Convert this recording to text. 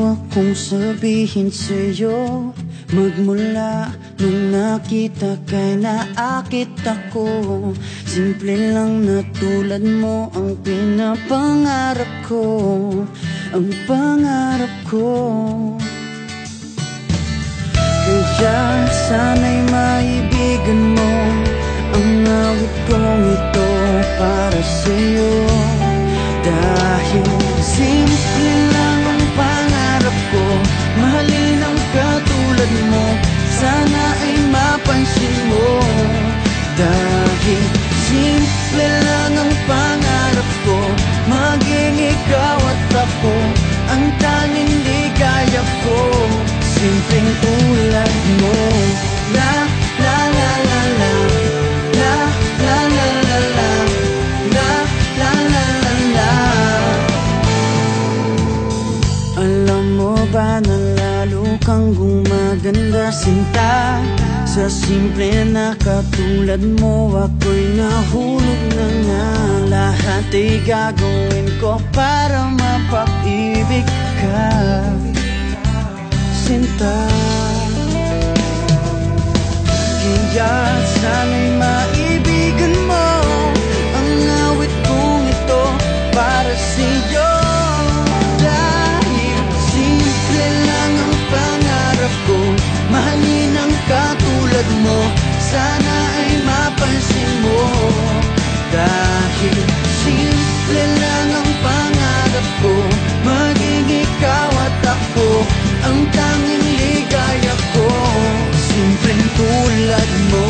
akong sabihin sa'yo, magmula nung nakita kay naakit ako. Simple lang na tulad mo ang pinapangarap ko, ang pangarap ko. Kaya sana'y maibigan mo ang awit kong ito para sa'yo. Dahil simple lang ang pangarap ko, mahalin ang katulad mo, sana ay mapansin mo. Dahil simple lang ang pangarap ko, maging ikaw at ako ang tanging ligaya ko. Simpleng tulad mo. La la la la la, la la la la la, la la la la la. Alam mo ba na lalo kang gumaganda, sinta, sa simple na katulad mo. Ako'y nahulog na nga, lahat ay gagawin ko para mapag-ibig ka, sinta. Kaya sana'y maibigan mo ang awit kong ito para sa'yo. Dahil simple lang ang pangarap ko, mahalin ang katulad mo, sana ay mapansin mo. Dahil simple lang ang pangarap ko, maging ikaw at ako ang tanging ligaya ko. Simpleng tulad mo.